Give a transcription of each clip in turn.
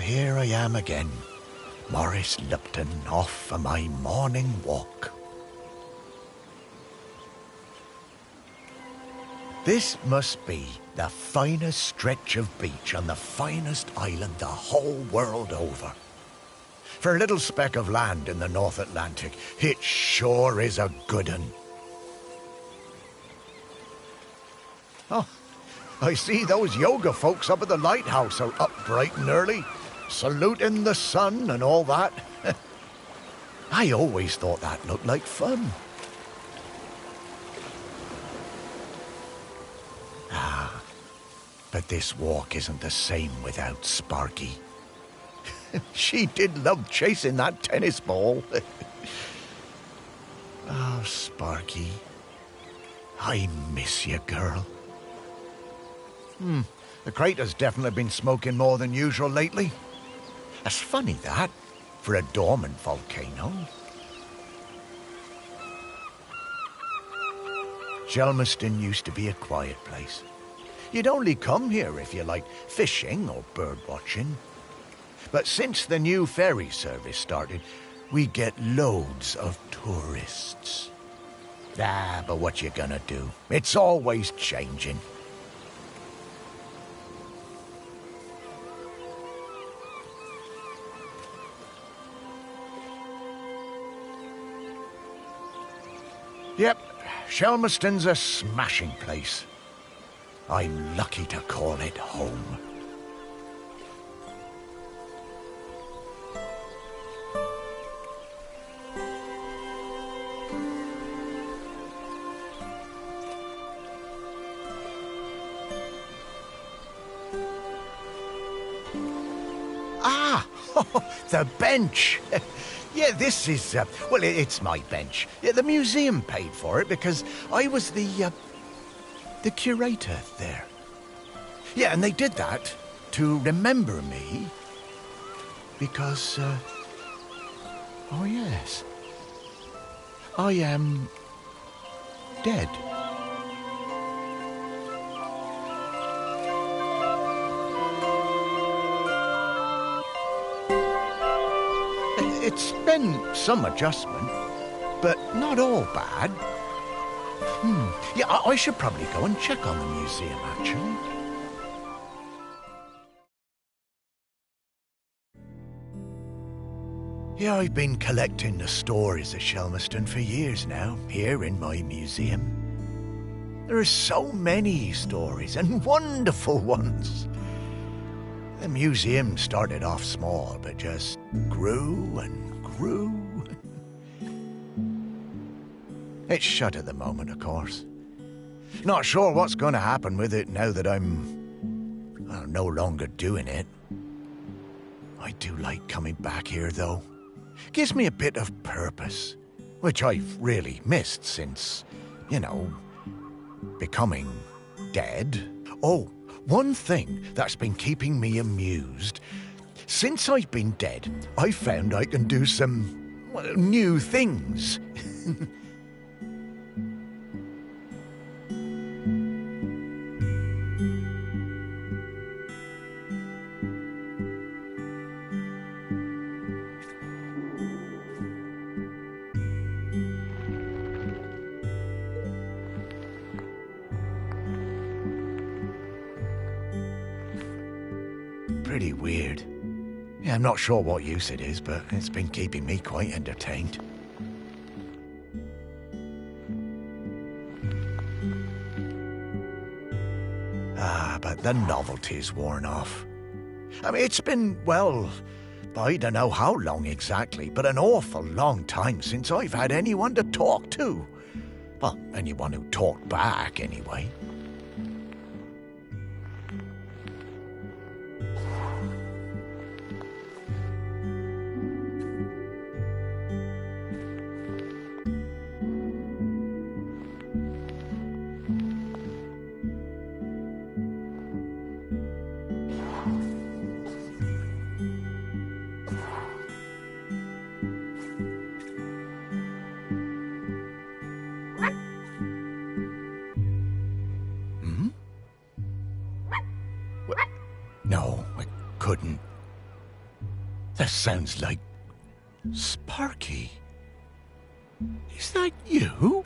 here I am again, Morris Lupton, off for my morning walk. This must be the finest stretch of beach on the finest island the whole world over. For a little speck of land in the North Atlantic, it sure is a good un. Oh, I see those yoga folks up at the lighthouse are up bright and early, saluting the sun and all that. I always thought that looked like fun. Ah, but this walk isn't the same without Sparky. She did love chasing that tennis ball. Oh, Sparky, I miss you, girl. The crater's definitely been smoking more than usual lately. That's funny, that, for a dormant volcano. Shelmerston used to be a quiet place. You'd only come here if you liked fishing or bird watching. But since the new ferry service started, we get loads of tourists. Ah, but what you gonna do? It's always changing. Yep, Shelmerston's a smashing place. I'm lucky to call it home. Ah, the bench. Yeah, this is, well, it's my bench. Yeah, the museum paid for it because I was the curator there. Yeah, and they did that to remember me because, oh yes, I am dead. It's been some adjustment, but not all bad. Yeah, I should probably go and check on the museum, actually. Yeah, I've been collecting the stories of Shelmerston for years now, here in my museum. There are so many stories, and wonderful ones. The museum started off small, but just grew and grew. It's shut at the moment, of course. Not sure what's going to happen with it now that I'm no longer doing it. I do like coming back here, though. Gives me a bit of purpose, which I've really missed since, becoming dead. Oh, one thing that's been keeping me amused. Since I've been dead, I found I can do some, new things. Pretty weird. Yeah, I'm not sure what use it is, but it's been keeping me quite entertained. Ah, but the novelty's worn off. I mean, it's been, well, I don't know how long exactly, but an awful long time since I've had anyone to talk to. Well, anyone who talked back, anyway. That sounds like Sparky. Is that you?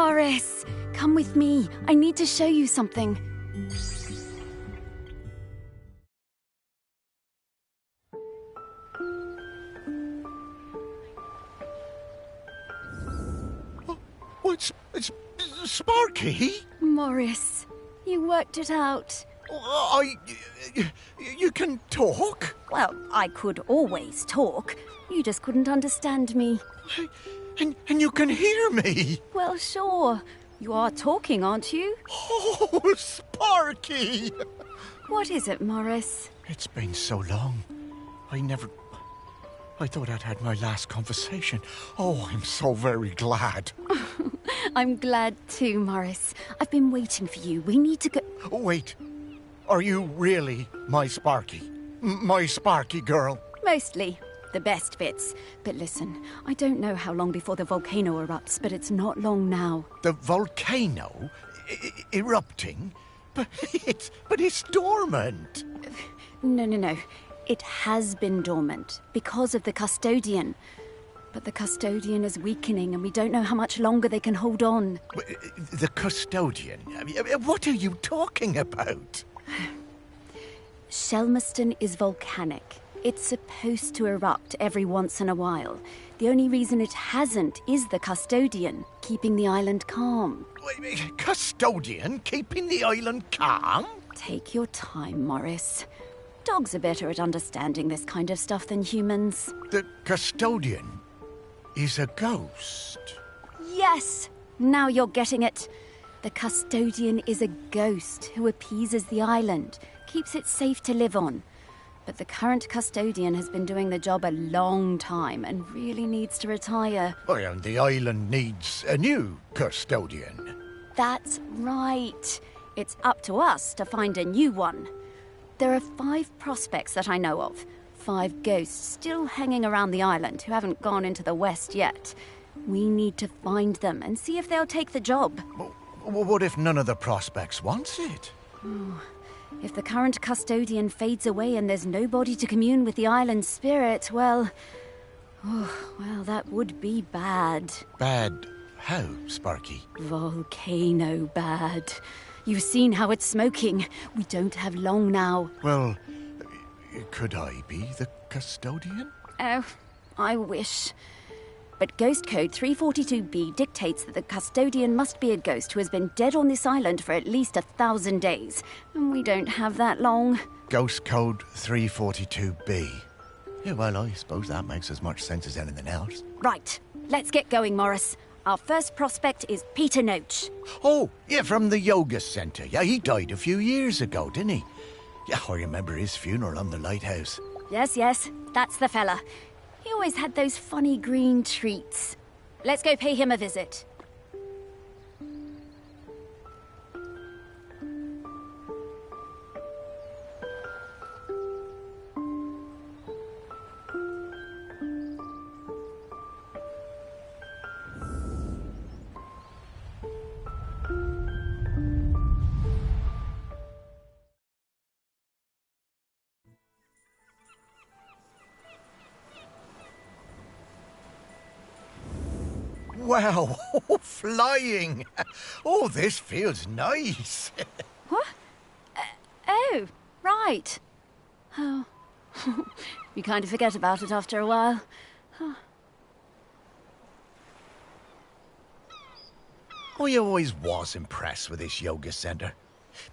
Morris, come with me. I need to show you something. It's Sparky? Morris, you worked it out. You can talk? Well, I could always talk. You just couldn't understand me. And you can hear me? Well, sure. You are talking, aren't you? Oh, Sparky! What is it, Morris? It's been so long. I thought I'd had my last conversation. Oh, I'm so very glad. I'm glad too, Morris. I've been waiting for you. We need to go... Wait. Are you really my Sparky? My Sparky girl? Mostly. The best bits. But listen, I don't know how long before the volcano erupts, but it's not long now. The volcano? Erupting? But it's dormant. No. It has been dormant because of the custodian. But the custodian is weakening and we don't know how much longer they can hold on. The custodian? I mean, what are you talking about? Shelmerston is volcanic. It's supposed to erupt every once in a while. The only reason it hasn't is the custodian, keeping the island calm. Custodian keeping the island calm? Take your time, Morris. Dogs are better at understanding this kind of stuff than humans. The custodian is a ghost. Yes! Now you're getting it. The custodian is a ghost who appeases the island, keeps it safe to live on. But the current custodian has been doing the job a long time and really needs to retire. Oh, and the island needs a new custodian. That's right. It's up to us to find a new one. There are 5 prospects that I know of. 5 ghosts still hanging around the island who haven't gone into the west yet. We need to find them and see if they'll take the job. Well, what if none of the prospects wants it? If the current custodian fades away and there's nobody to commune with the island's spirit, well, that would be bad. Bad how, Sparky? Volcano bad. You've seen how it's smoking. We don't have long now. Well, could I be the custodian? Oh, I wish. But Ghost Code 342B dictates that the custodian must be a ghost who has been dead on this island for at least 1,000 days. And we don't have that long. Ghost Code 342B. Yeah, well, I suppose that makes as much sense as anything else. Right. Let's get going, Morris. Our first prospect is Peter Noach. Oh, yeah, from the yoga centre. Yeah, he died a few years ago, didn't he? Yeah, I remember his funeral on the lighthouse. Yes, that's the fella. He always had those funny green treats. Let's go pay him a visit. Wow, flying! Oh, this feels nice. What? Oh, right. Oh, you kind of forget about it after a while. I always was impressed with this yoga centre.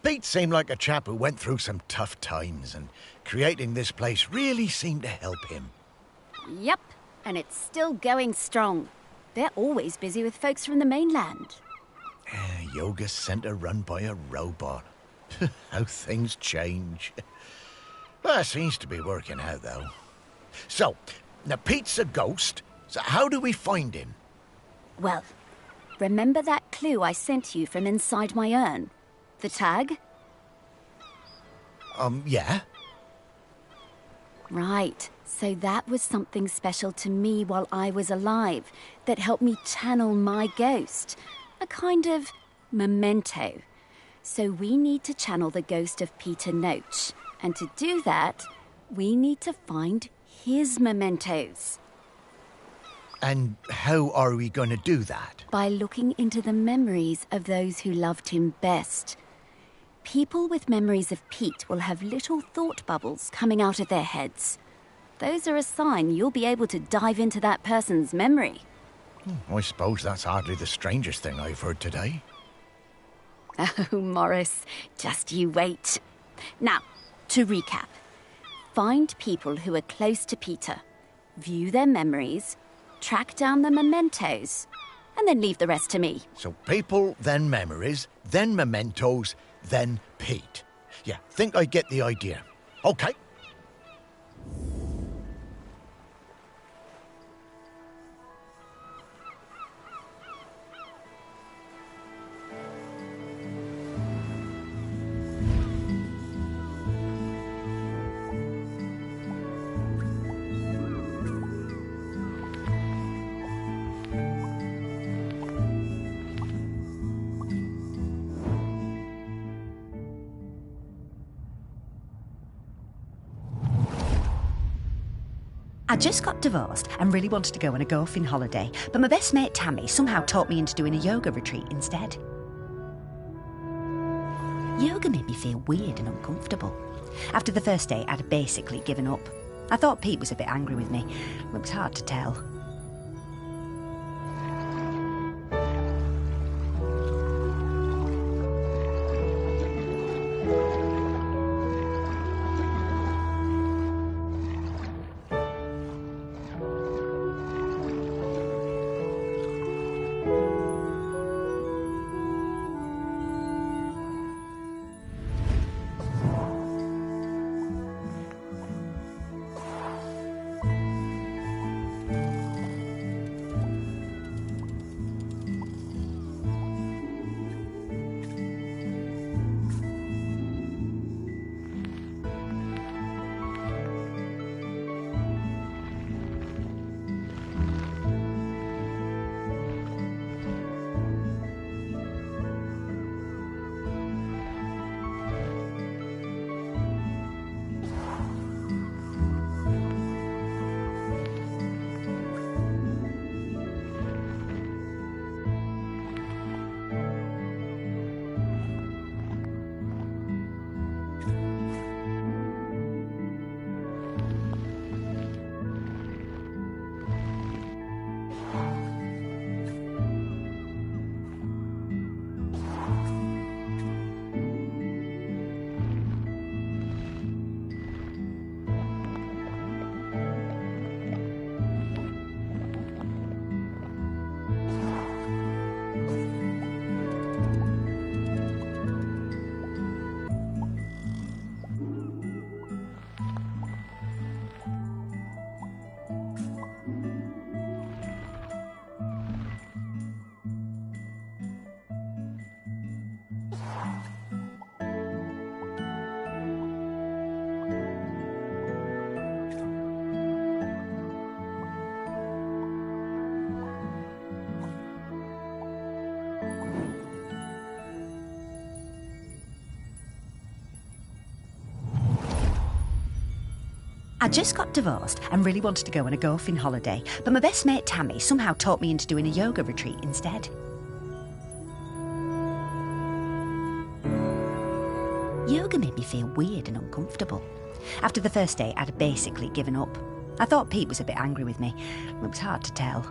Pete seemed like a chap who went through some tough times, and creating this place really seemed to help him. Yep, and it's still going strong. They're always busy with folks from the mainland. Yoga centre run by a robot. How things change. Well, it seems to be working out, though. So, now Pete's a ghost, so how do we find him? Well, remember that clue I sent you from inside my urn? The tag? Yeah. Right. So that was something special to me while I was alive that helped me channel my ghost. A kind of memento. So we need to channel the ghost of Peter Noach. And to do that, we need to find his mementos. And how are we going to do that? By looking into the memories of those who loved him best. People with memories of Pete will have little thought bubbles coming out of their heads. Those are a sign you'll be able to dive into that person's memory. I suppose that's hardly the strangest thing I've heard today. Oh, Morris, just you wait. Now, to recap. Find people who are close to Peter, view their memories, track down the mementos, and then leave the rest to me. So people, then memories, then mementos, then Pete. Yeah, think I get the idea. Okay. I just got divorced and really wanted to go on a golfing holiday, but my best mate Tammy somehow talked me into doing a yoga retreat instead. Yoga made me feel weird and uncomfortable. After the first day, I'd basically given up. I thought Pete was a bit angry with me. It was hard to tell. I just got divorced and really wanted to go on a golfing holiday, but my best mate Tammy somehow talked me into doing a yoga retreat instead. Yoga made me feel weird and uncomfortable. After the first day, I'd basically given up. I thought Pete was a bit angry with me. It was hard to tell.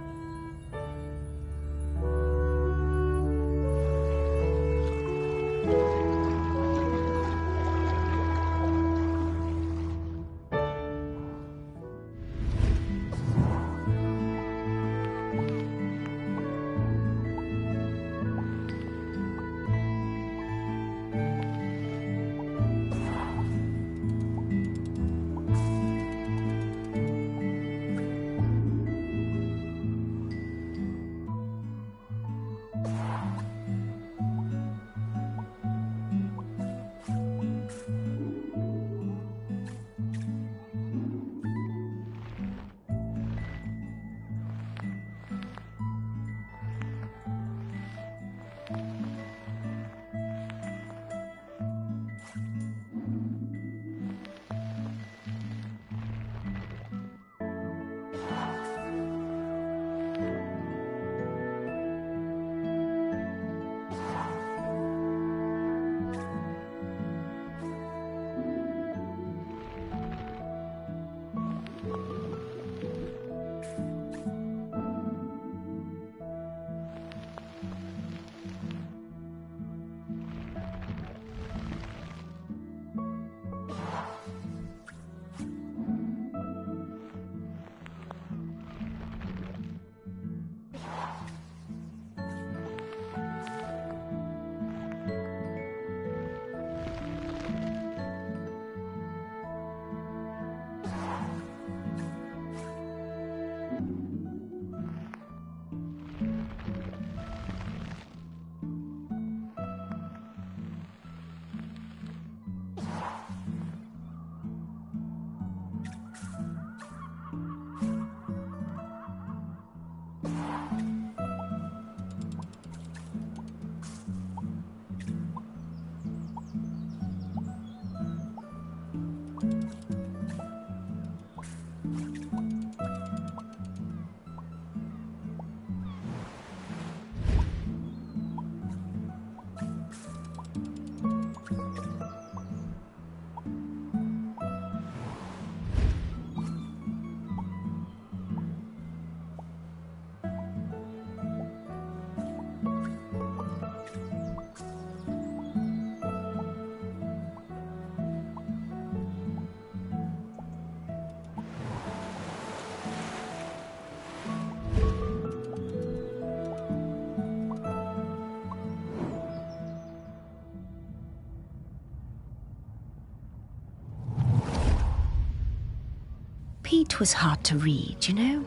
Kate was hard to read, you know?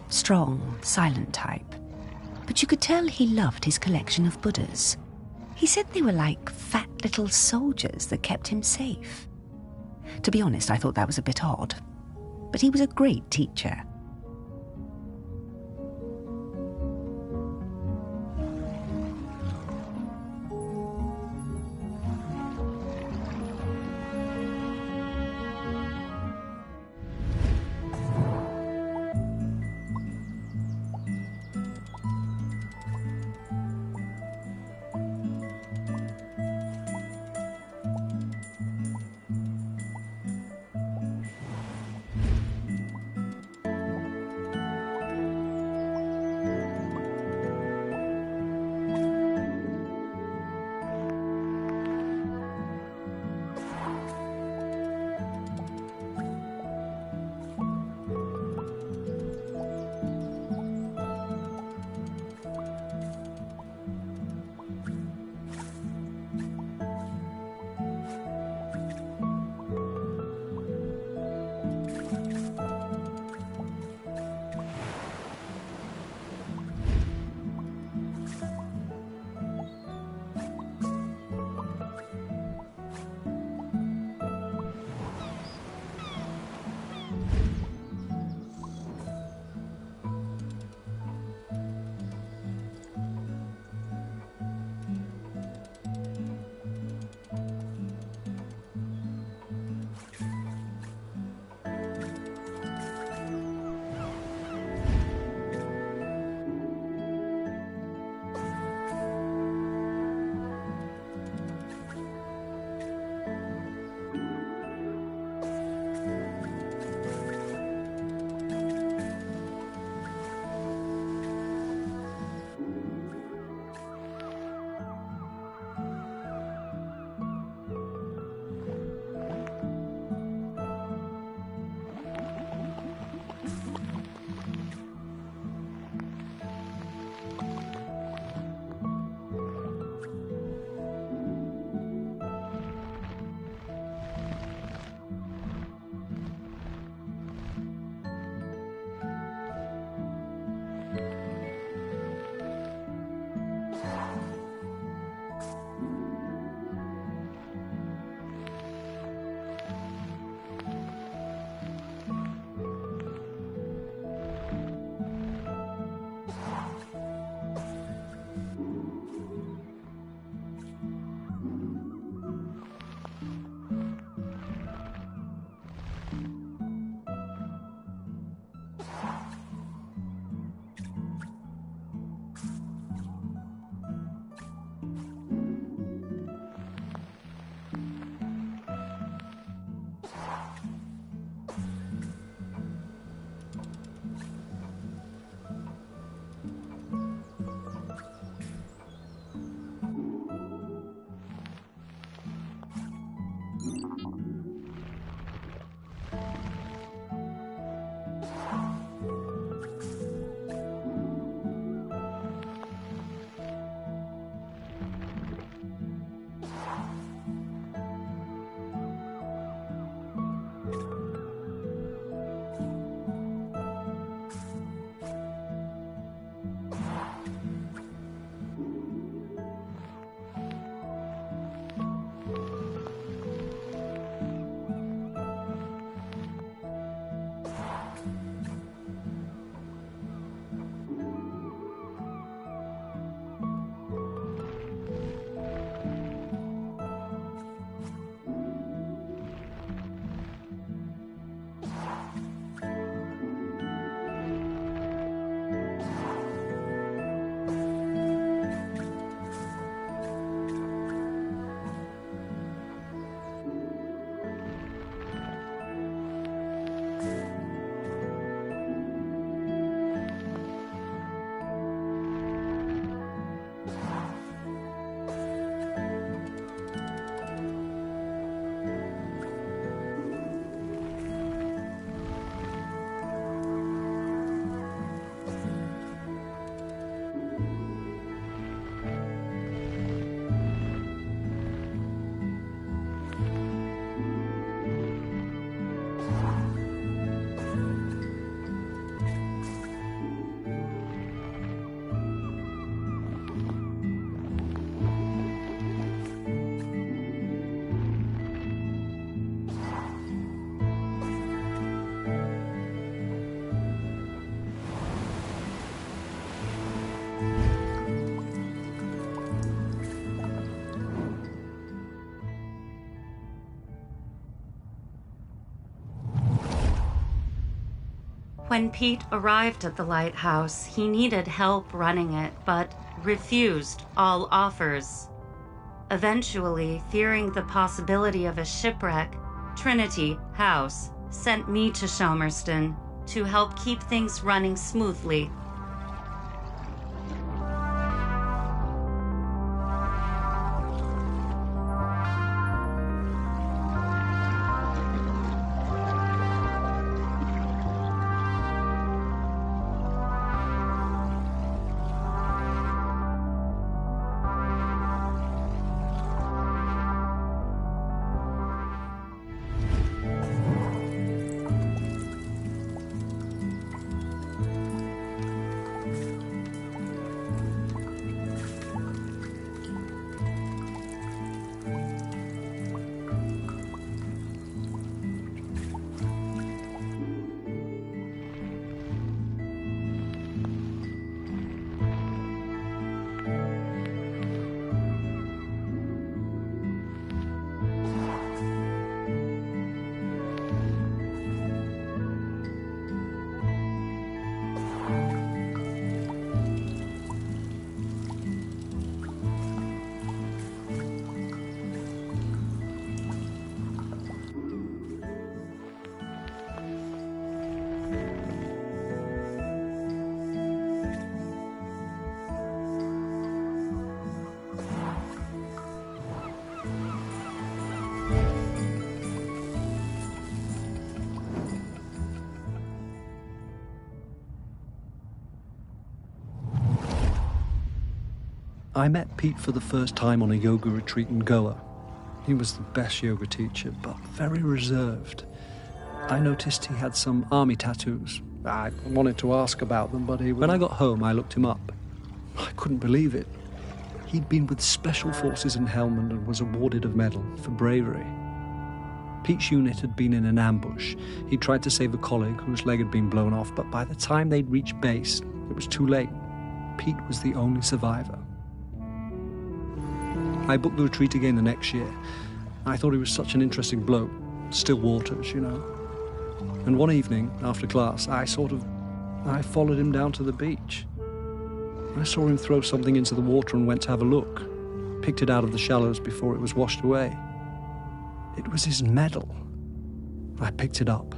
Strong, silent type. But you could tell he loved his collection of Buddhas. He said they were like fat little soldiers that kept him safe. To be honest, I thought that was a bit odd. But he was a great teacher. When Pete arrived at the lighthouse, he needed help running it, but refused all offers. Eventually, fearing the possibility of a shipwreck, Trinity House sent me to Shelmerston to help keep things running smoothly. I met Pete for the first time on a yoga retreat in Goa. He was the best yoga teacher, but very reserved. I noticed he had some army tattoos. I wanted to ask about them, but when I got home, I looked him up. I couldn't believe it. He'd been with Special Forces in Helmand and was awarded a medal for bravery. Pete's unit had been in an ambush. He tried to save a colleague whose leg had been blown off, but by the time they'd reached base, it was too late. Pete was the only survivor. I booked the retreat again the next year. I thought he was such an interesting bloke. Still waters, you know. And one evening, after class, I followed him down to the beach. I saw him throw something into the water and went to have a look. Picked it out of the shallows before it was washed away. It was his medal. I picked it up.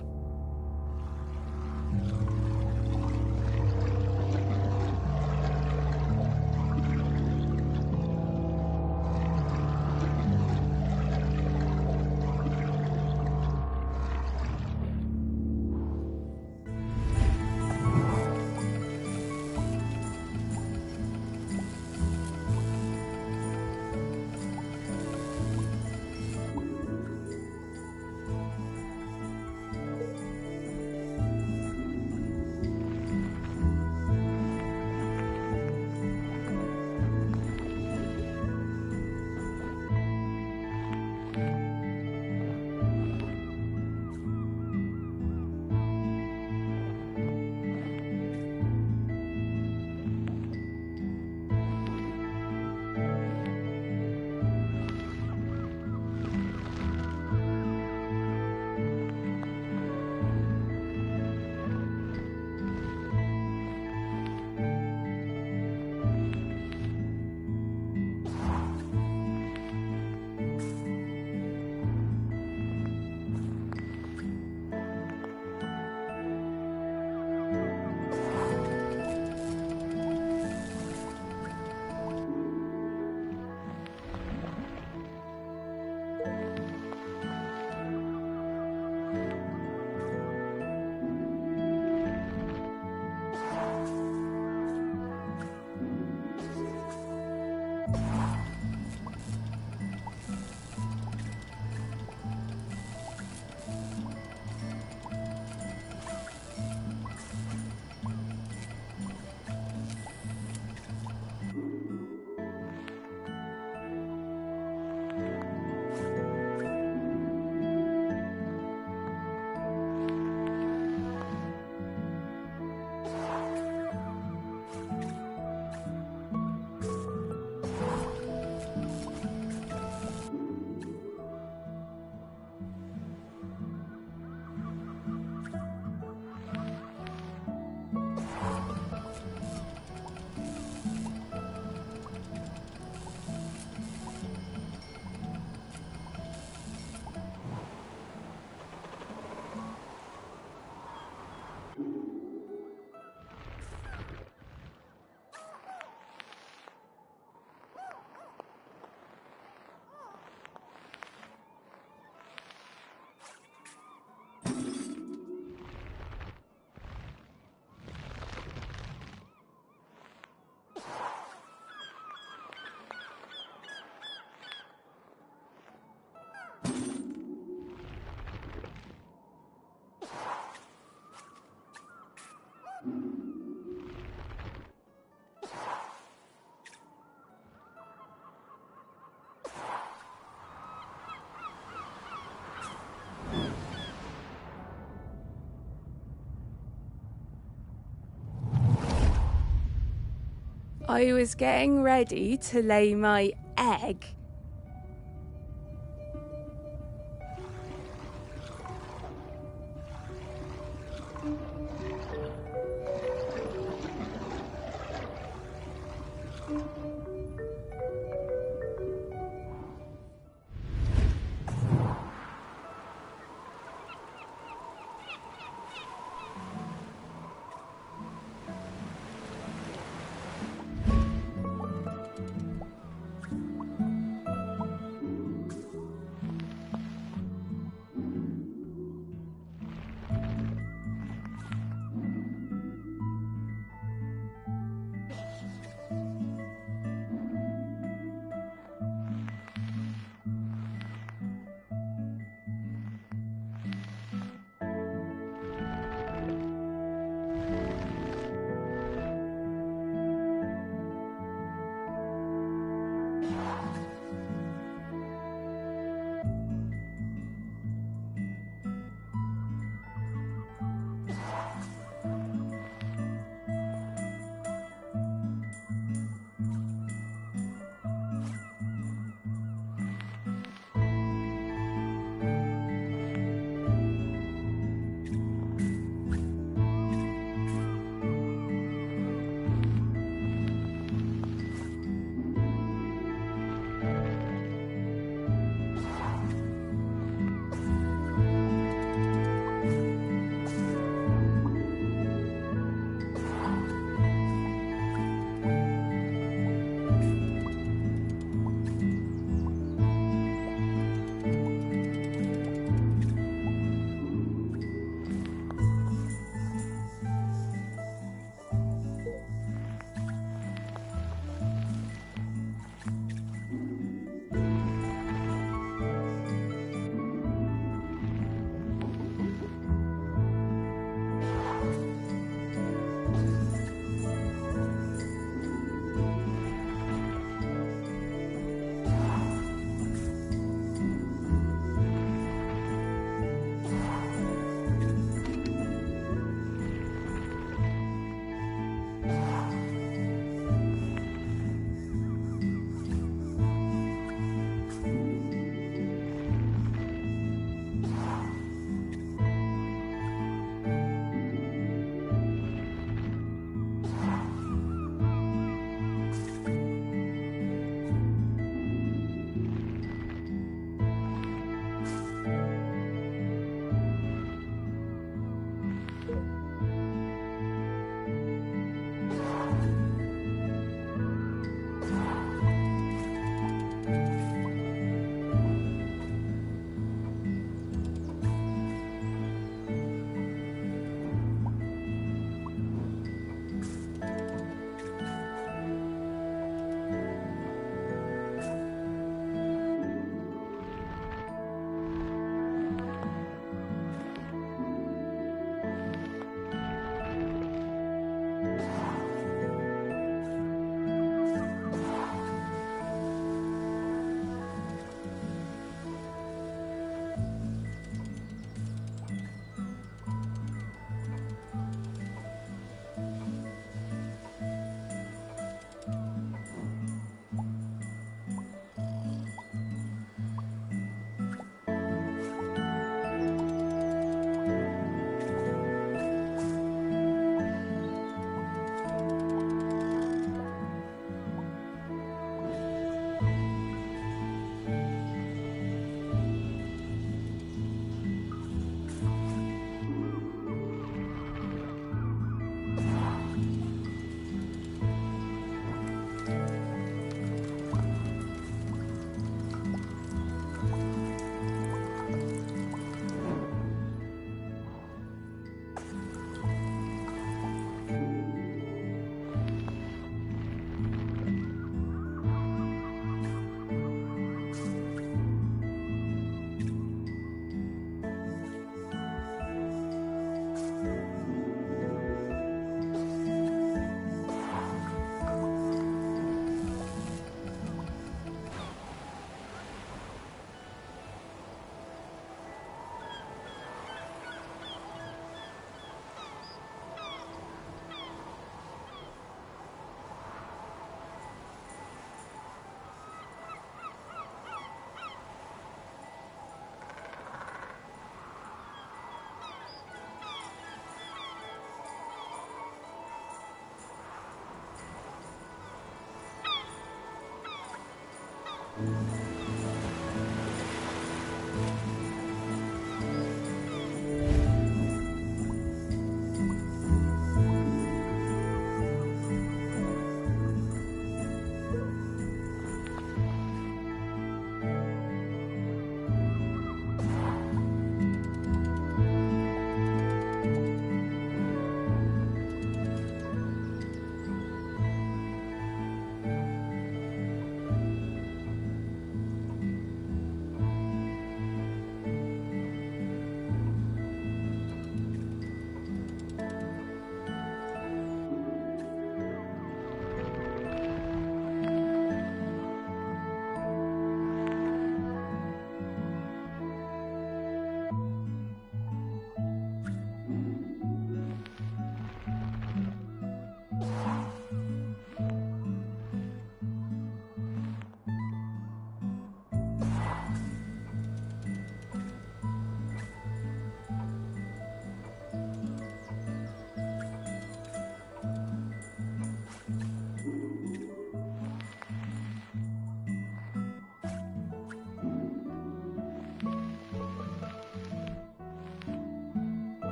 I was getting ready to lay my egg.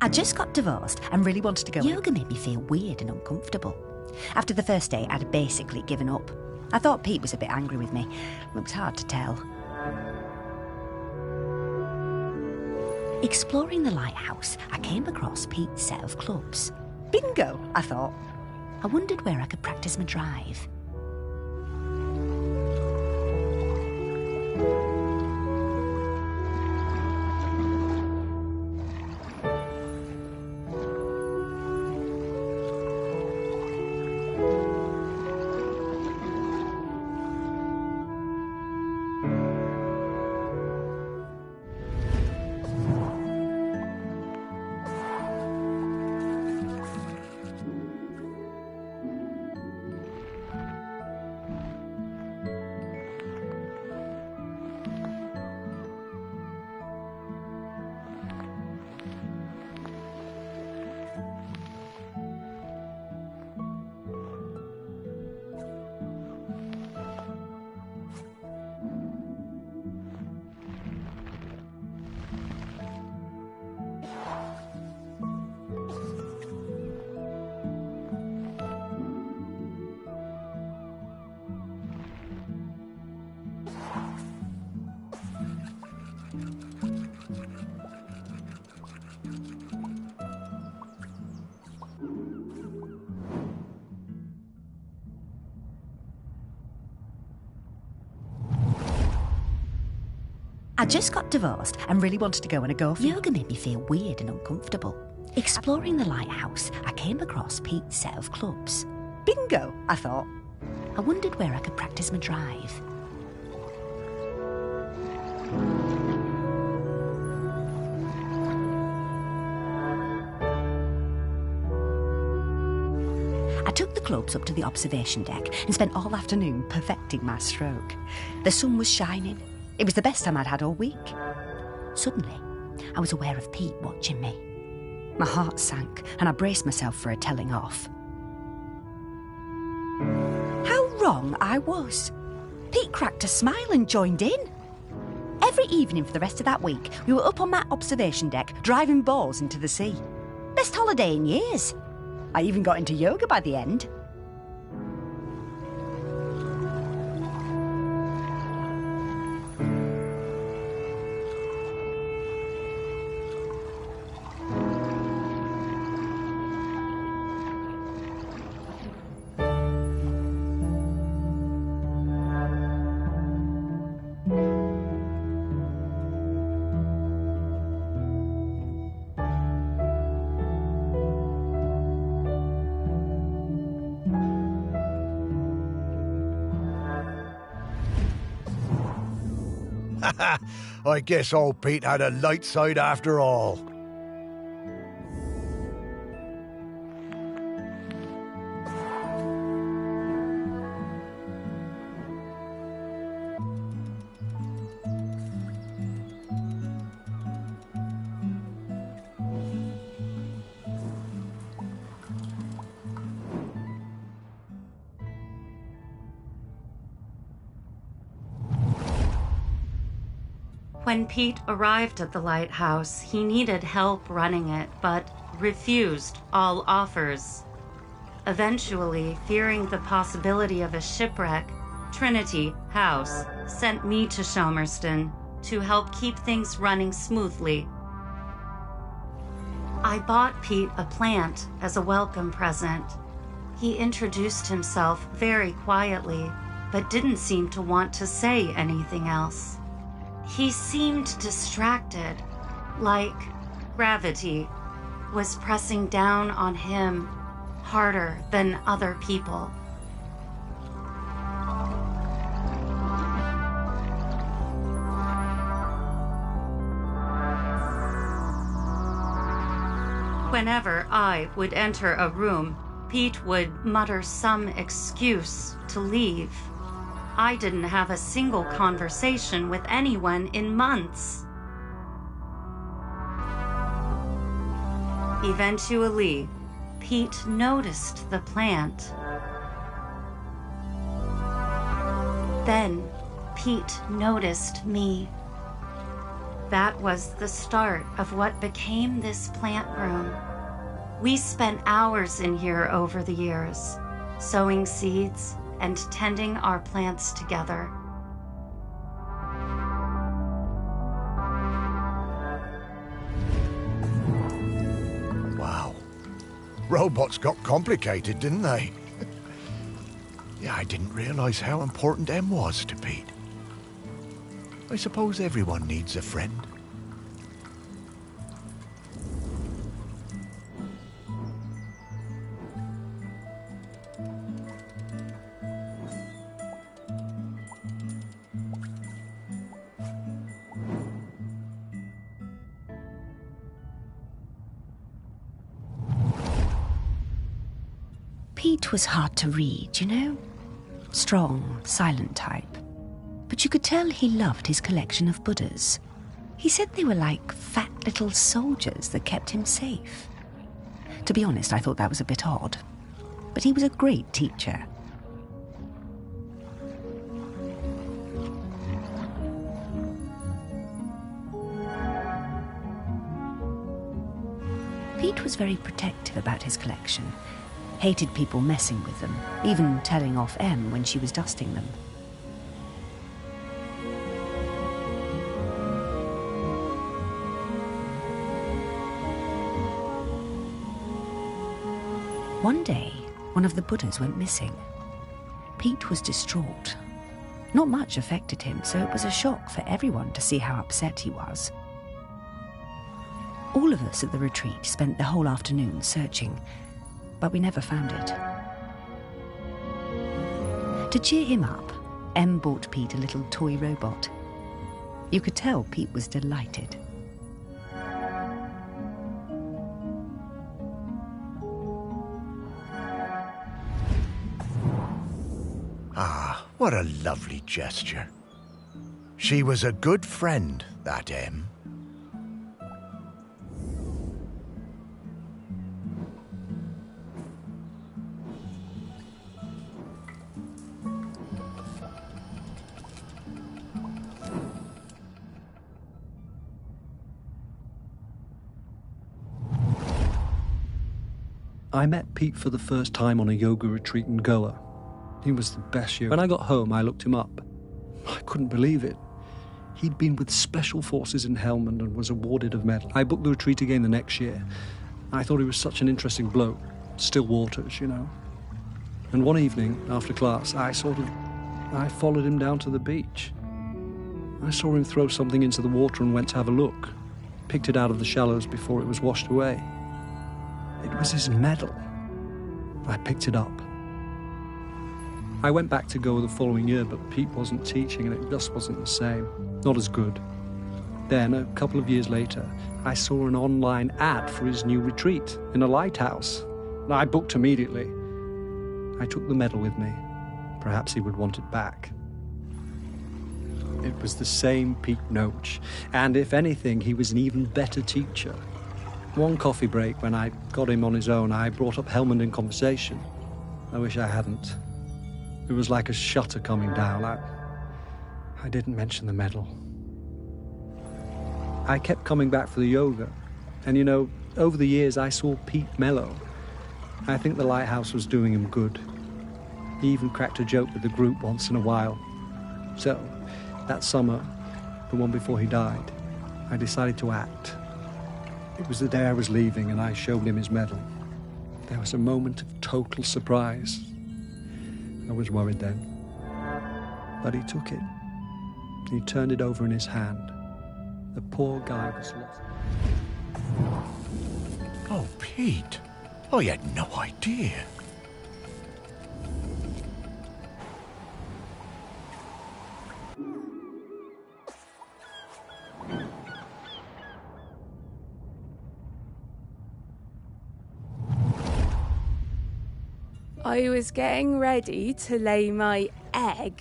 I just got divorced and really wanted to go. Yoga made me feel weird and uncomfortable. After the first day, I'd basically given up. I thought Pete was a bit angry with me. It was hard to tell. Exploring the lighthouse, I came across Pete's set of clubs. Bingo, I thought. I wondered where I could practice my drive. I just got divorced and really wanted to go on a golf. Yoga made me feel weird and uncomfortable. Exploring the lighthouse, I came across Pete's set of clubs. Bingo, I thought. I wondered where I could practice my drive. I took the clubs up to the observation deck and spent all afternoon perfecting my stroke. The sun was shining. It was the best time I'd had all week. Suddenly, I was aware of Pete watching me. My heart sank and I braced myself for a telling off. How wrong I was. Pete cracked a smile and joined in. Every evening for the rest of that week, we were up on that observation deck, driving balls into the sea. Best holiday in years. I even got into yoga by the end. I guess old Pete had a light side after all. When Pete arrived at the lighthouse, he needed help running it, but refused all offers. Eventually, fearing the possibility of a shipwreck, Trinity House sent me to Shomerston to help keep things running smoothly. I bought Pete a plant as a welcome present. He introduced himself very quietly, but didn't seem to want to say anything else. He seemed distracted, like gravity was pressing down on him harder than other people. Whenever I would enter a room, Pete would mutter some excuse to leave. I didn't have a single conversation with anyone in months. Eventually, Pete noticed the plant. Then, Pete noticed me. That was the start of what became this plant room. We spent hours in here over the years, sowing seeds and tending our plants together. Wow. Robots got complicated, didn't they? Yeah, I didn't realize how important Em was to Pete. I suppose everyone needs a friend. Pete was hard to read, you know? Strong, silent type. But you could tell he loved his collection of Buddhas. He said they were like fat little soldiers that kept him safe. To be honest, I thought that was a bit odd. But he was a great teacher. Pete was very protective about his collection. Hated people messing with them, even telling off Em when she was dusting them. One day, one of the Buddhas went missing. Pete was distraught. Not much affected him, so it was a shock for everyone to see how upset he was. All of us at the retreat spent the whole afternoon searching, but we never found it. To cheer him up, Em bought Pete a little toy robot. You could tell Pete was delighted. Ah, what a lovely gesture. She was a good friend, that Em. I met Pete for the first time on a yoga retreat in Goa. He was the best yoga. When I got home, I looked him up. I couldn't believe it. He'd been with Special Forces in Helmand and was awarded a medal. I booked the retreat again the next year. I thought he was such an interesting bloke. Still waters, you know. And one evening, after class, I followed him down to the beach. I saw him throw something into the water and went to have a look. Picked it out of the shallows before it was washed away. It was his medal. I picked it up. I went back to Goa the following year, but Pete wasn't teaching and it just wasn't the same. Not as good. Then, a couple of years later, I saw an online ad for his new retreat in a lighthouse. I booked immediately. I took the medal with me. Perhaps he would want it back. It was the same Pete Noach, and if anything, he was an even better teacher. One coffee break, when I got him on his own, I brought up Helmand in conversation. I wish I hadn't. It was like a shutter coming down. I didn't mention the medal. I kept coming back for the yoga. And you know, over the years I saw Pete mellow. I think the lighthouse was doing him good. He even cracked a joke with the group once in a while. So, that summer, the one before he died, I decided to act. It was the day I was leaving and I showed him his medal. There was a moment of total surprise. I was worried then. But he took it. He turned it over in his hand. The poor guy was lost. Oh, Pete. I had no idea. I was getting ready to lay my egg.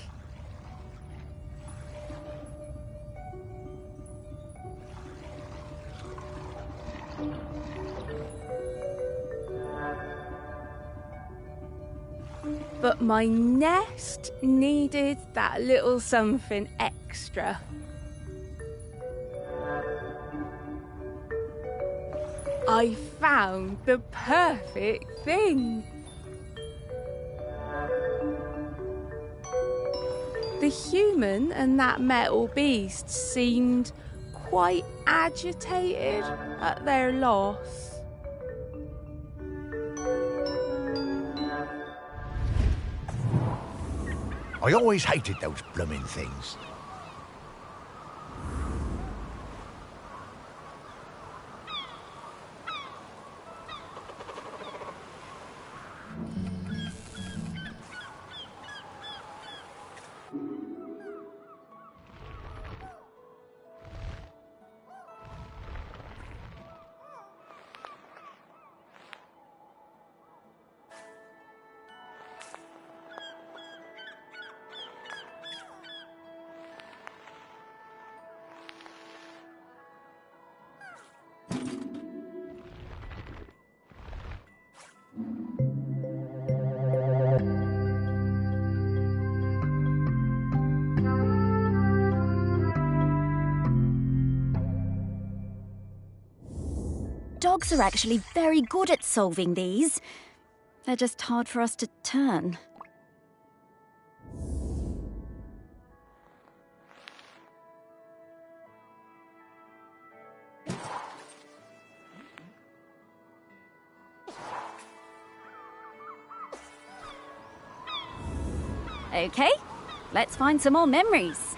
But my nest needed that little something extra. I found the perfect thing. The human and that metal beast seemed quite agitated at their loss. I always hated those blooming things. Dogs are actually very good at solving these. They're just hard for us to turn. Okay, let's find some more memories.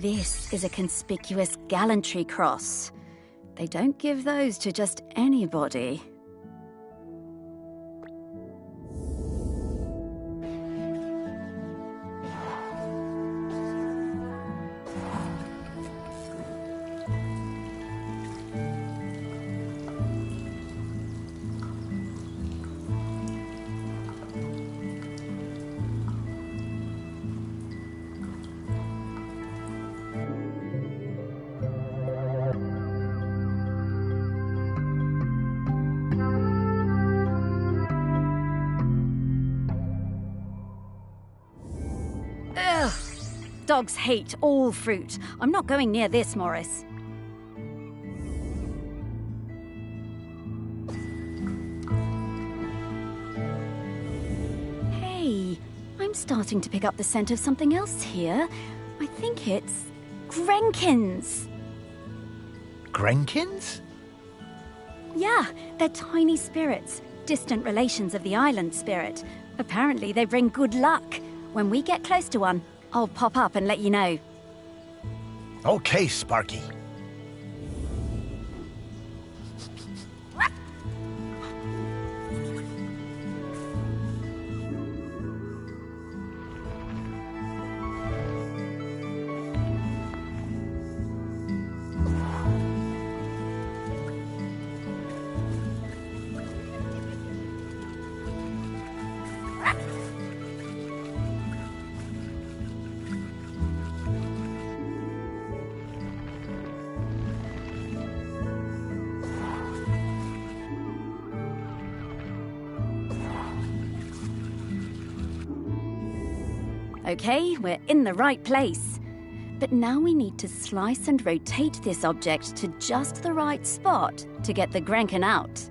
This is a conspicuous gallantry cross. They don't give those to just anybody. Ugh! Dogs hate all fruit. I'm not going near this, Morris. Hey, I'm starting to pick up the scent of something else here. I think it's Grenkins. Grenkins? Yeah, they're tiny spirits, distant relations of the island spirit. Apparently they bring good luck. When we get close to one, I'll pop up and let you know. Okay, Sparky. Okay, we're in the right place. But now we need to slice and rotate this object to just the right spot to get the Grenkin out.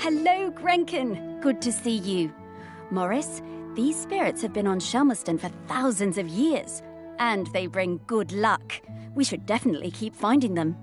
Hello, Grenkin. Good to see you. Morris, these spirits have been on Shelmerston for thousands of years, and they bring good luck. We should definitely keep finding them.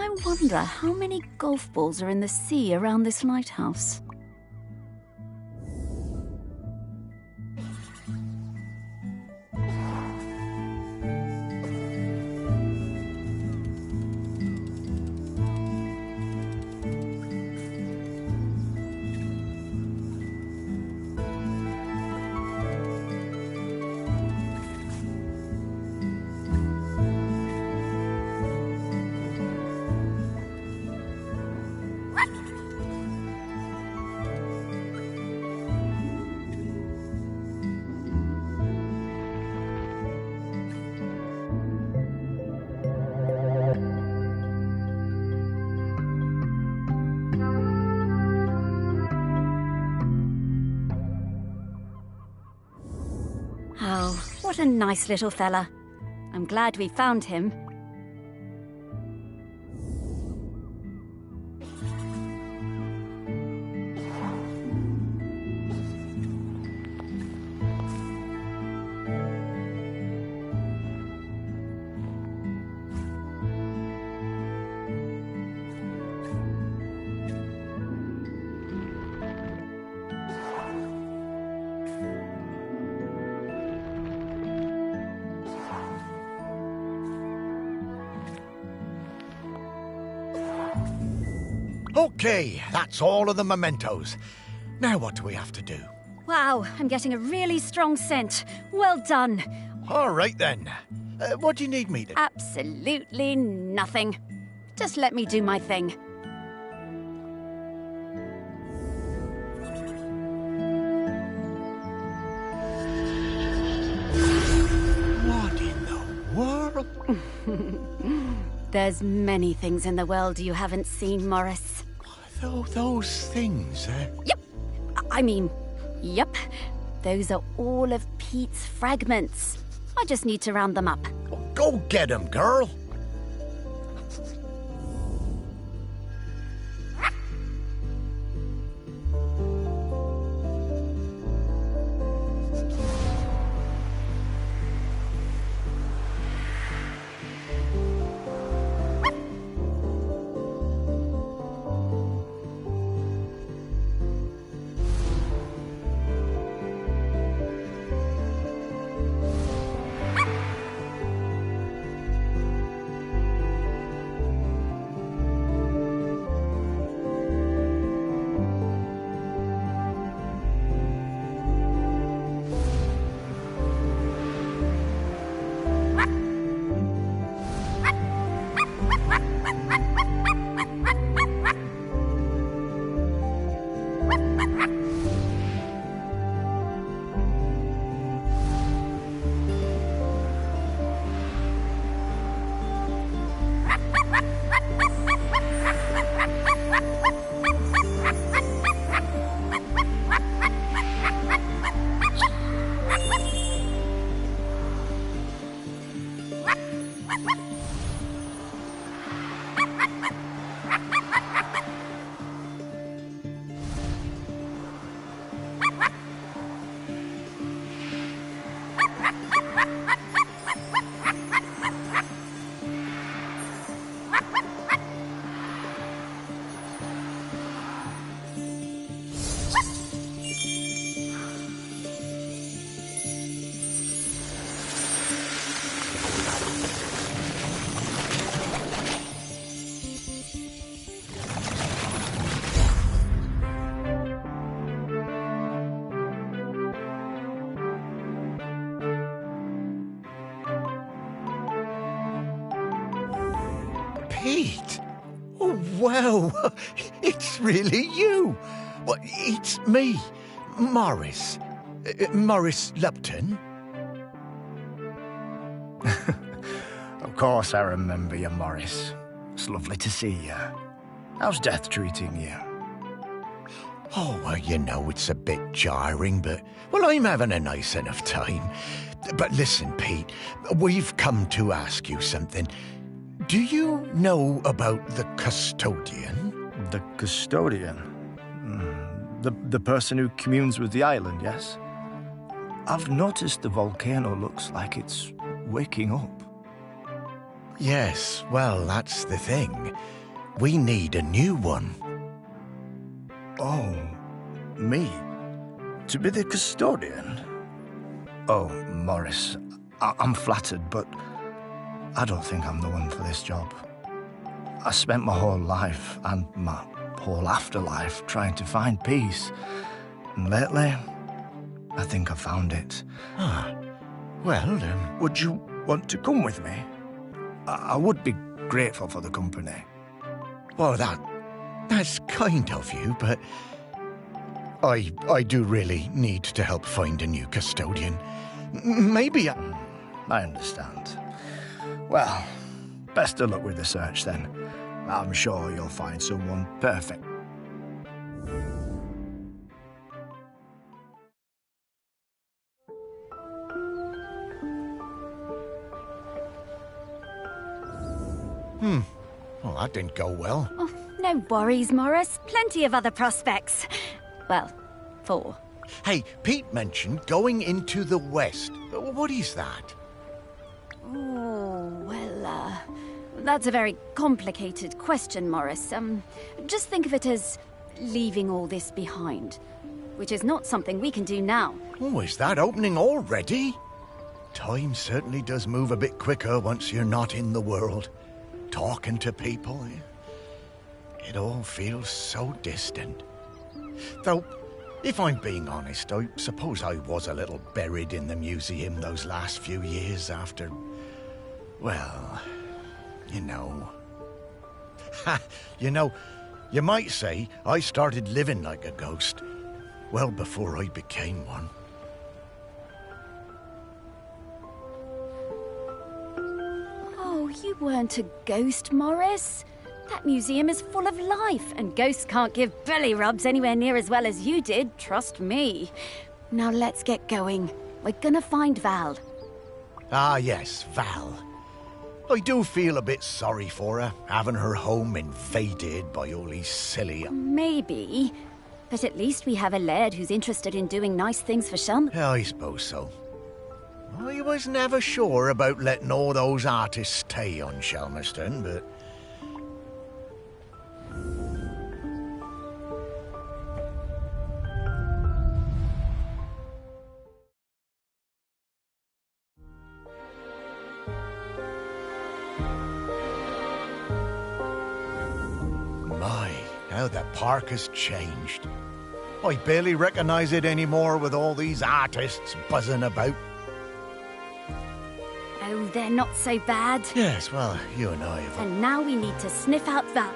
I wonder how many golf balls are in the sea around this lighthouse. Oh, what a nice little fella. I'm glad we found him. Okay, that's all of the mementos. Now what do we have to do? Wow, I'm getting a really strong scent. Well done. All right then. What do you need me to... Absolutely nothing. Just let me do my thing. What in the world? There's many things in the world you haven't seen, Morris. Those things, Yep. Yep. Those are all of Pete's fragments. I just need to round them up. Go get 'em, girl. Pete! Oh, wow! It's really you! Well, it's me, Morris. Morris Lupton. Of course I remember you, Morris. It's lovely to see you. How's death treating you? Oh, well, you know, it's a bit jarring, but, well, I'm having a nice enough time. But listen, Pete, we've come to ask you something. Do you know about the custodian? The custodian? The person who communes with the island, yes? I've noticed the volcano looks like it's waking up. Yes, well, that's the thing. We need a new one. Oh, me? To be the custodian? Oh, Morris, I'm flattered, but I don't think I'm the one for this job. I spent my whole life and my whole afterlife trying to find peace. And lately, I think I found it. Ah, well, Would you want to come with me? I would be grateful for the company. well, that's kind of you, but I do really need to help find a new custodian. Maybe I understand. Well, best of luck with the search then. I'm sure you'll find someone perfect. Well, that didn't go well. Oh, no worries, Morris. Plenty of other prospects. Well, 4. Hey, Pete mentioned going into the west. What is that? Oh, well, that's a very complicated question, Morris. Just think of it as leaving all this behind, which is not something we can do now. Oh, is that opening already? Time certainly does move a bit quicker once you're not in the world. Talking to people, it all feels so distant. Though, if I'm being honest, I suppose I was a little buried in the museum those last few years after, well, you know. You know, you might say I started living like a ghost well before I became one. Oh, you weren't a ghost, Morris. That museum is full of life, and ghosts can't give belly rubs anywhere near as well as you did, trust me. Now let's get going. We're gonna find Val. Ah, yes, Val. I do feel a bit sorry for her, having her home invaded by all these silly... Maybe, but at least we have a laird who's interested in doing nice things for Shum. Yeah, I suppose so. I was never sure about letting all those artists stay on Shelmerston, but... My, how the park has changed. I barely recognize it anymore with all these artists buzzing about. Oh, they're not so bad. Yes, well, you and I have... And now we need to sniff out Val.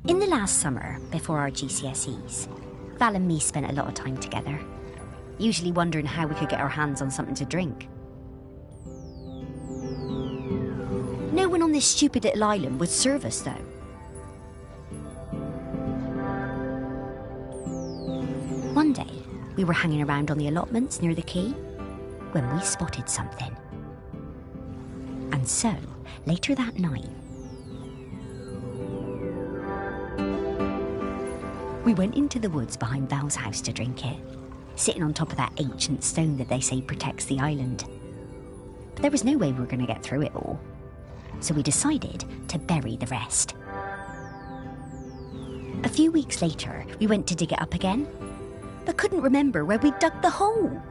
In the last summer, before our GCSEs, Val and me spent a lot of time together, usually wondering how we could get our hands on something to drink. No one on this stupid little island would serve us, though. One day, we were hanging around on the allotments near the quay when we spotted something. And so, later that night, we went into the woods behind Val's house to drink it, sitting on top of that ancient stone that they say protects the island. But there was no way we were going to get through it all, so we decided to bury the rest. A few weeks later, we went to dig it up again, but couldn't remember where we'd dug the hole.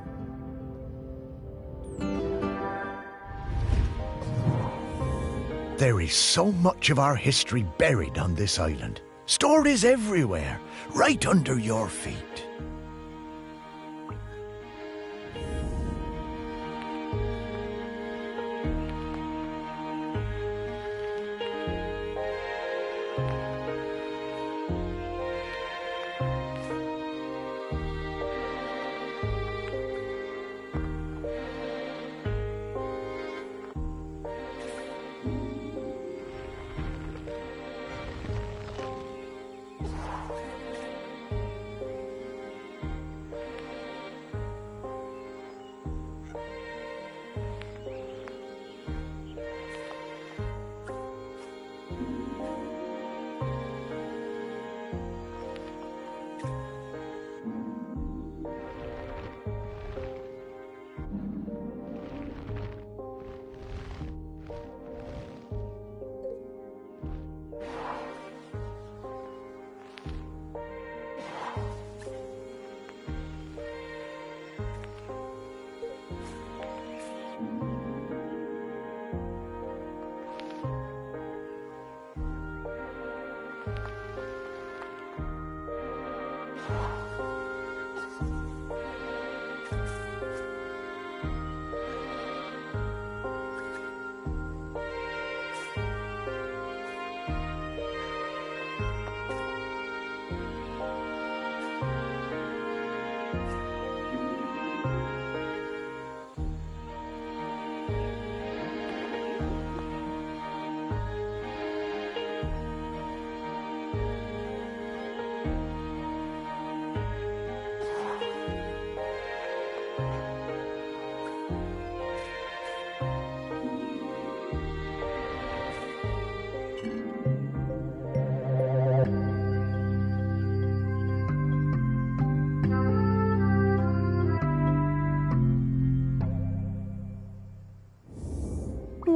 There is so much of our history buried on this island. Stories everywhere, right under your feet.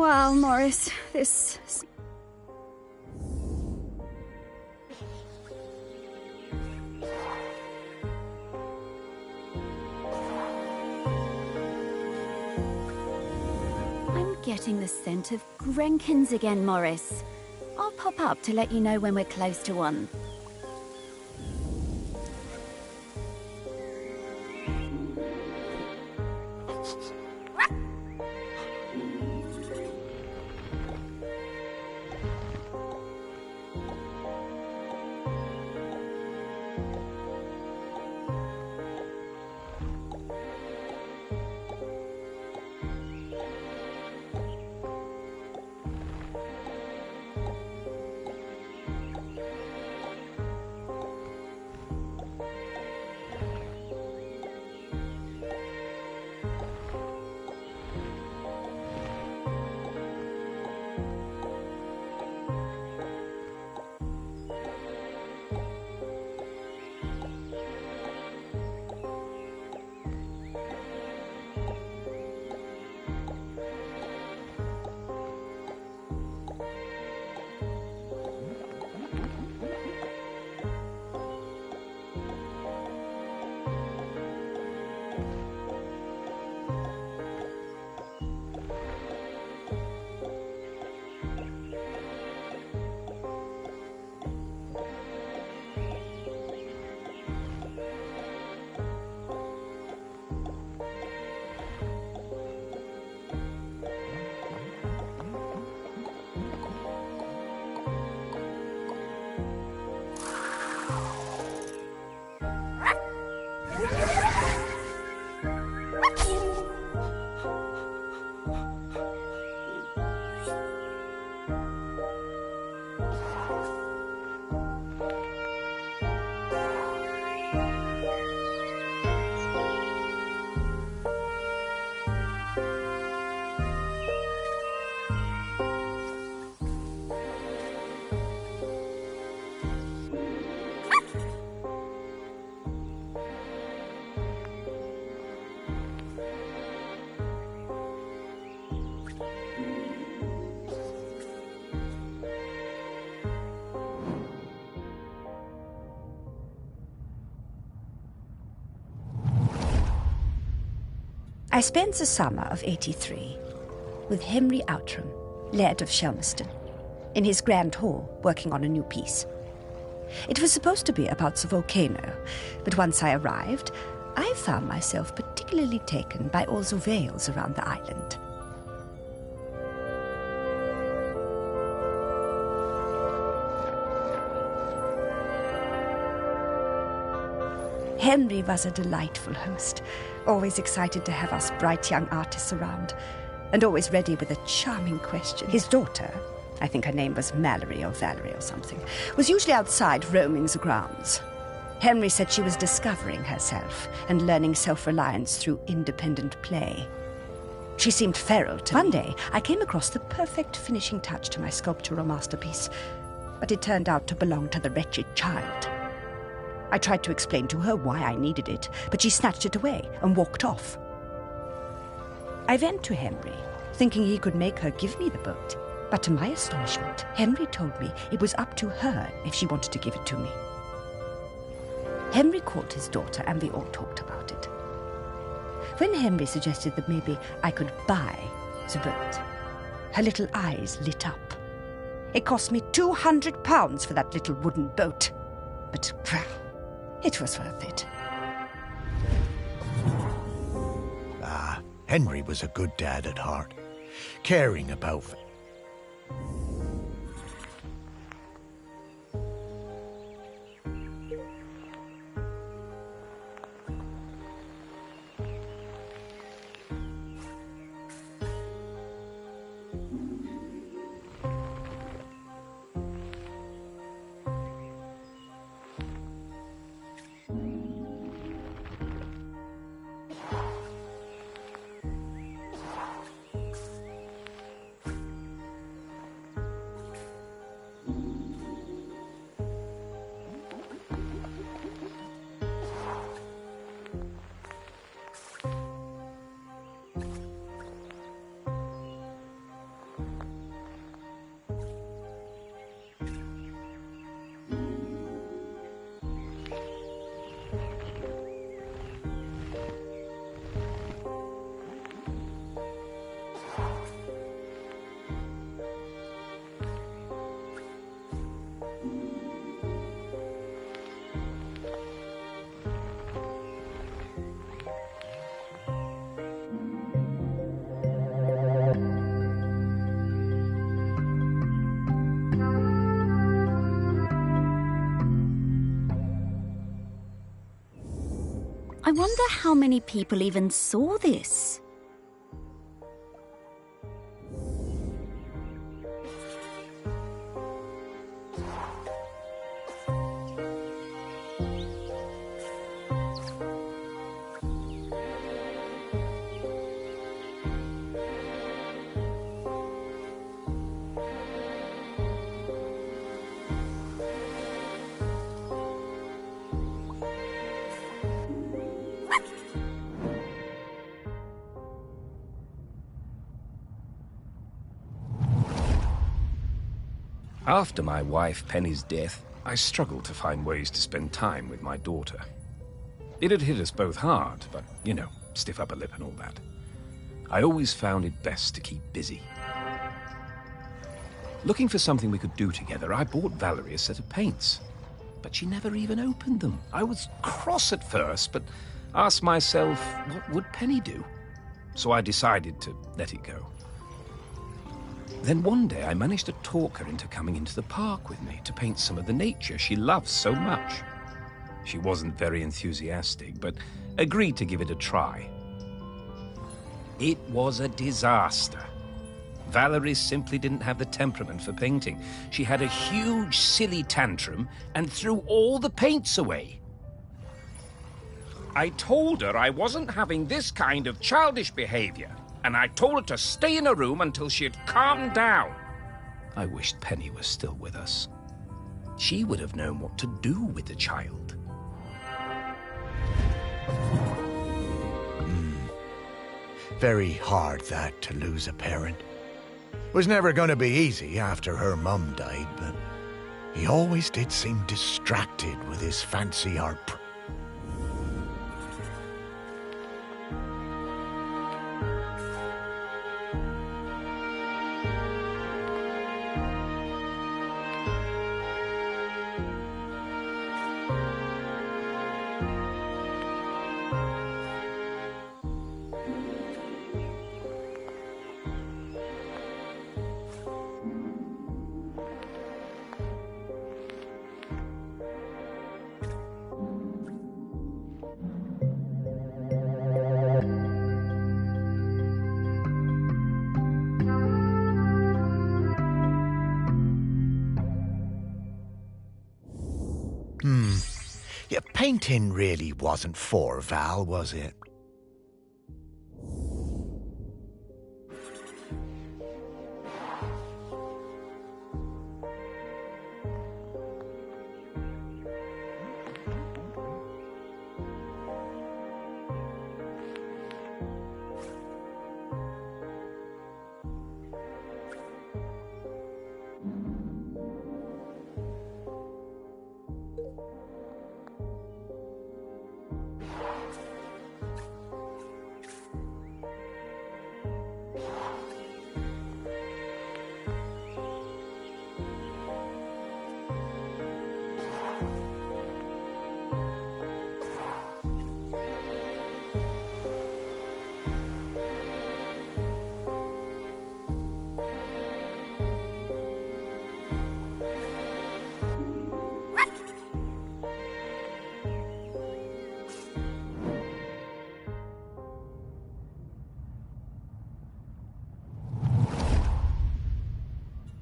Wow, Morris, this... I'm getting the scent of Grenkins again, Morris. I'll pop up to let you know when we're close to one. I spent the summer of '83 with Henry Outram, Laird of Shelmerston, in his grand hall working on a new piece. It was supposed to be about the volcano, but once I arrived, I found myself particularly taken by all the vales around the island. Henry was a delightful host, always excited to have us bright young artists around, and always ready with a charming question. His daughter, I think her name was Mallory or Valerie or something, was usually outside roaming the grounds. Henry said she was discovering herself and learning self-reliance through independent play. She seemed feral to me. One day, I came across the perfect finishing touch to my sculptural masterpiece, but it turned out to belong to the wretched child. I tried to explain to her why I needed it, but she snatched it away and walked off. I went to Henry, thinking he could make her give me the boat, but to my astonishment, Henry told me it was up to her if she wanted to give it to me. Henry called his daughter and we all talked about it. When Henry suggested that maybe I could buy the boat, her little eyes lit up. It cost me £200 for that little wooden boat, but well, it was worth it. Henry was a good dad at heart, caring about... I wonder how many people even saw this. After my wife Penny's death, I struggled to find ways to spend time with my daughter. It had hit us both hard, but, you know, stiff upper lip and all that. I always found it best to keep busy. Looking for something we could do together, I bought Valerie a set of paints. But she never even opened them. I was cross at first, but asked myself, what would Penny do? So I decided to let it go. Then one day I managed to talk her into coming into the park with me to paint some of the nature she loves so much. She wasn't very enthusiastic, but agreed to give it a try. It was a disaster. Valerie simply didn't have the temperament for painting. She had a huge, silly tantrum and threw all the paints away. I told her I wasn't having this kind of childish behavior, and I told her to stay in her room until she had calmed down. I wished Penny was still with us. She would have known what to do with the child. Very hard, that, to lose a parent. Was never going to be easy after her mum died, but he always did seem distracted with his fancy art. Yeah, painting really wasn't for Val, was it?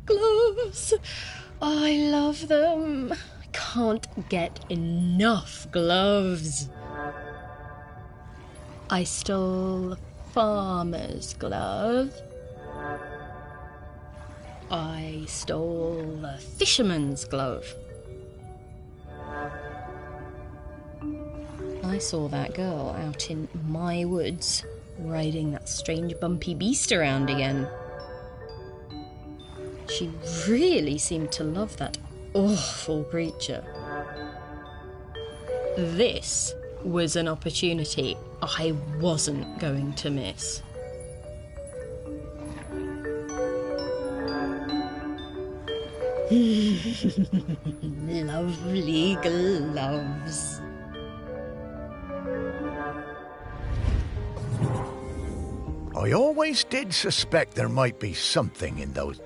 Gloves! I love them. I can't get enough gloves. I stole a farmer's glove. I stole a fisherman's glove. I saw that girl out in my woods, riding that strange bumpy beast around again. She really seemed to love that awful creature. This was an opportunity I wasn't going to miss. Lovely gloves. I always did suspect there might be something in those.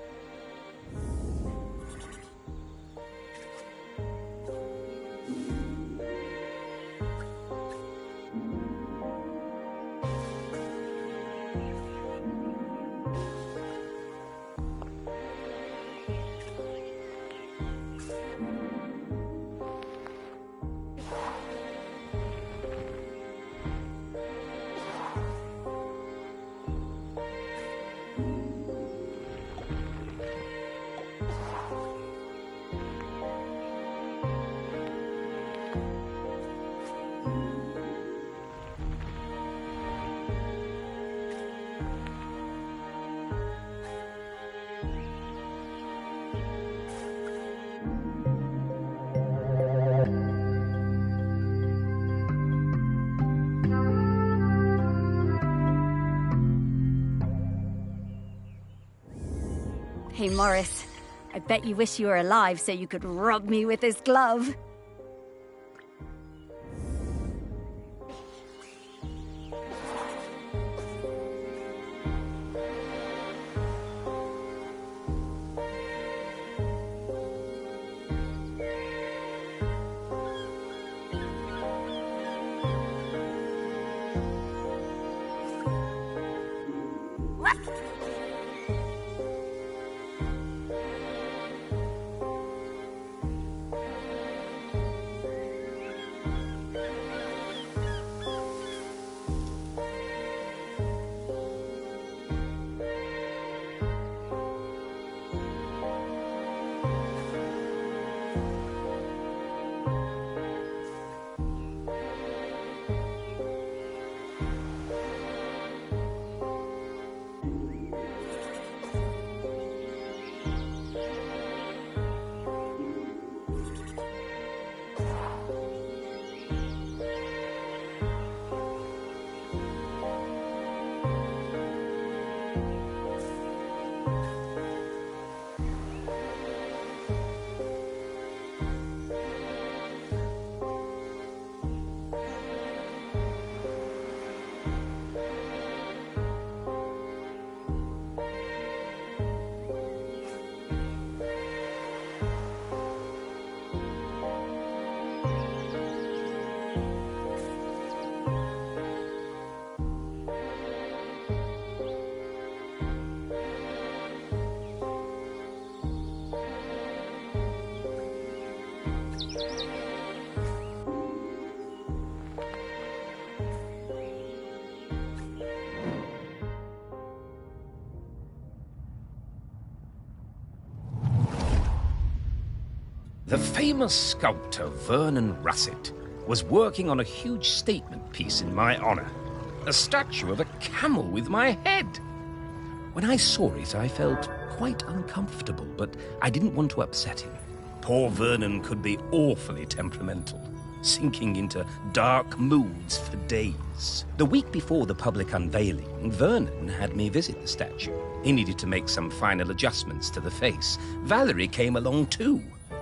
Hey, Morris. I bet you wish you were alive so you could rub me with this glove. The famous sculptor Vernon Russet was working on a huge statement piece in my honor. A statue of a camel with my head. When I saw it, I felt quite uncomfortable, but I didn't want to upset him. Poor Vernon could be awfully temperamental, sinking into dark moods for days. The week before the public unveiling, Vernon had me visit the statue. He needed to make some final adjustments to the face. Valerie came along too.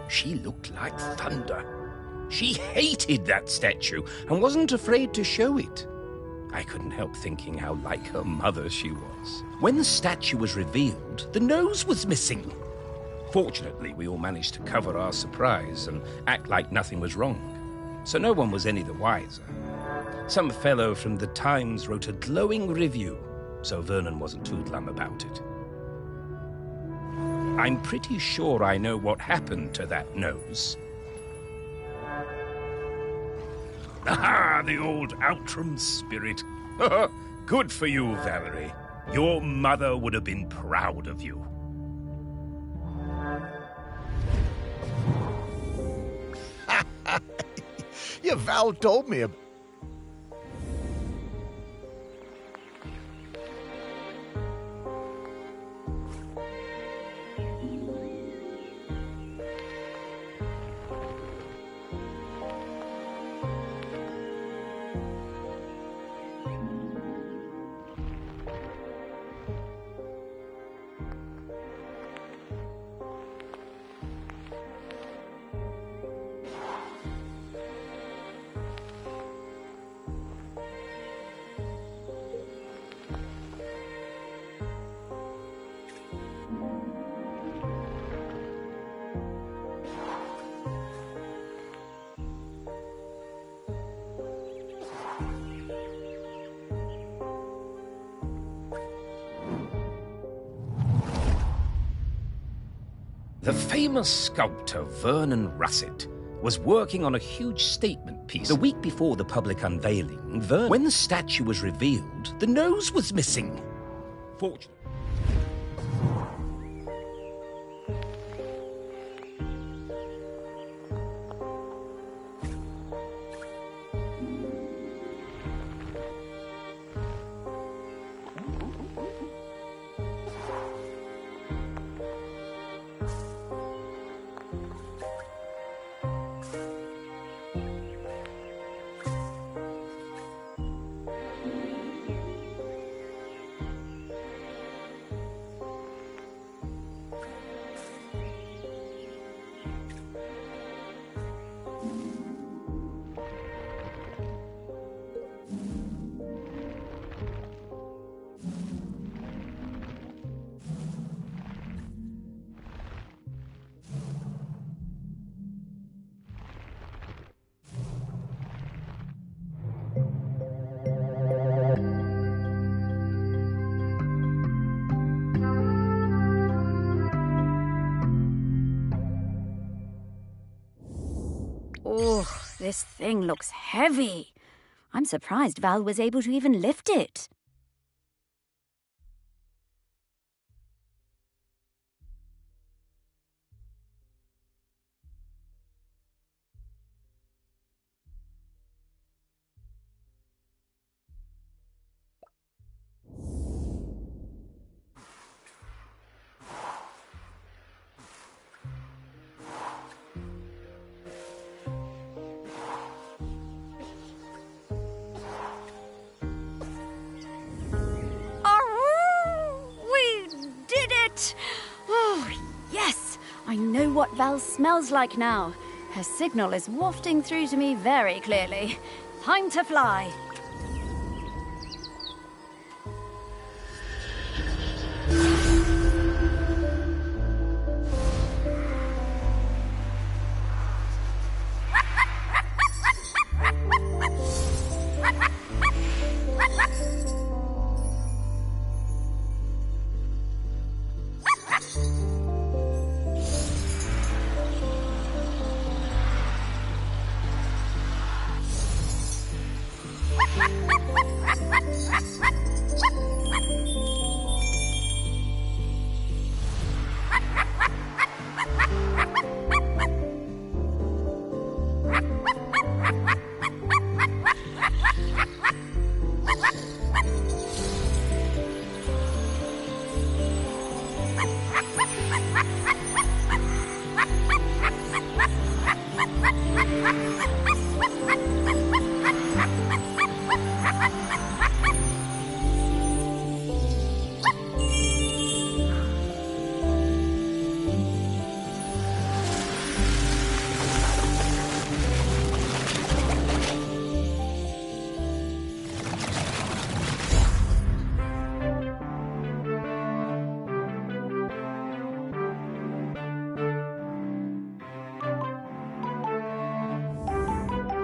She looked like thunder. She hated that statue and wasn't afraid to show it. I couldn't help thinking how like her mother she was. When the statue was revealed, the nose was missing. Fortunately, we all managed to cover our surprise and act like nothing was wrong, so no one was any the wiser. Some fellow from the Times wrote a glowing review, so Vernon wasn't too glum about it. I'm pretty sure I know what happened to that nose. Ah, the old Outram spirit. Good for you, Valerie. Your mother would have been proud of you. Yeah, Val told me about... The famous sculptor Vernon Russet was working on a huge statement piece. The week before the public unveiling, when the statue was revealed, the nose was missing. Fortunately. Oh, this thing looks heavy. I'm surprised Val was able to even lift it. Oh, yes! I know what Val smells like now. Her signal is wafting through to me very clearly. Time to fly.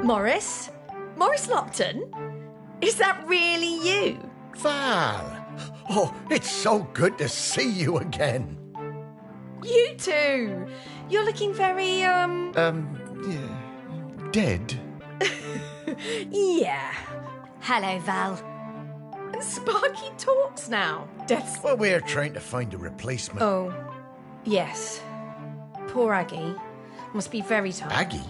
Morris? Morris Lopton? Is that really you? Val! Oh, it's so good to see you again. You too! You're looking very, Yeah, dead. yeah. Hello, Val. And Sparky talks now. Death's... Well, we're trying to find a replacement. Oh, yes. Poor Aggie. Must be very tired. Aggie?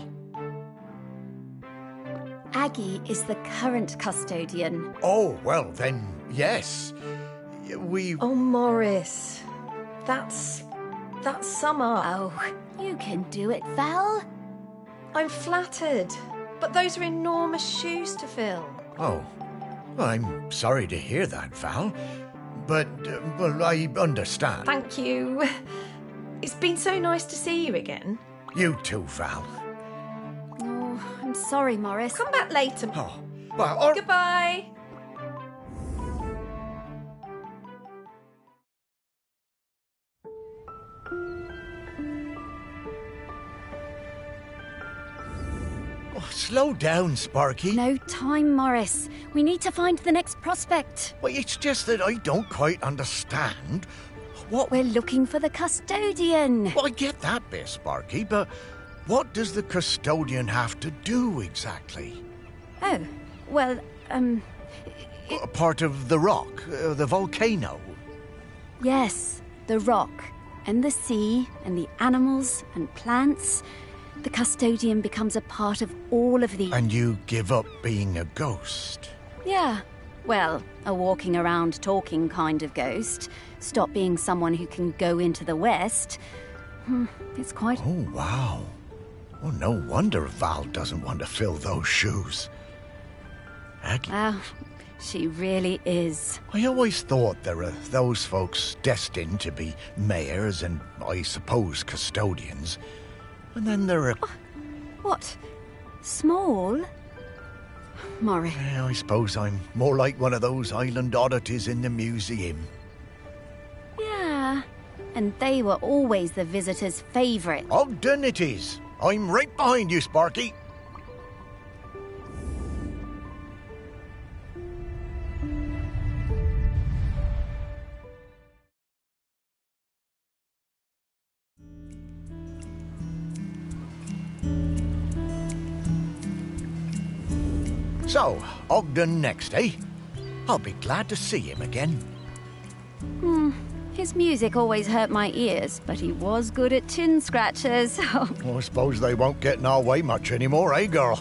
Aggie is the current custodian. Oh, well, then, yes. We... Oh, Morris. That's sum up. Oh, you can do it, Val. I'm flattered. But those are enormous shoes to fill. Oh, well, I'm sorry to hear that, Val. But, well, I understand. Thank you. It's been so nice to see you again. You too, Val. Oh, I'm sorry, Morris. Come back later. Oh, well, Goodbye. Oh, slow down, Sparky. No time, Morris. We need to find the next prospect. Well, it's just that I don't quite understand what... We're looking for the custodian. Well, I get that bit, Sparky, but what does the custodian have to do exactly? Oh, well, A part of the rock, the volcano. yes, the rock and the sea and the animals and plants. The custodian becomes a part of all of the... And you give up being a ghost. Yeah, well, a walking around talking kind of ghost. Stop being someone who can go into the West. It's quite... Oh, wow. Oh, no wonder Val doesn't want to fill those shoes. Aggie, Oh, she really is. I always thought there were those folks destined to be mayors and, I suppose, custodians. And then there are... What? Small? Morris. Yeah, I suppose I'm more like one of those island oddities in the museum. Yeah. And they were always the visitors' favourite. Ogden it is. I'm right behind you, Sparky. So, Ogden next, eh? I'll be glad to see him again. His music always hurt my ears, but he was good at chin scratchers. Well, I suppose they won't get in our way much anymore, eh, girl?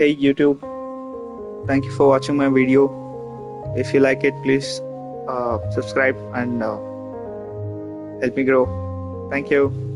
Hey YouTube, thank you for watching my video. If you like it, please subscribe and help me grow. Thank you.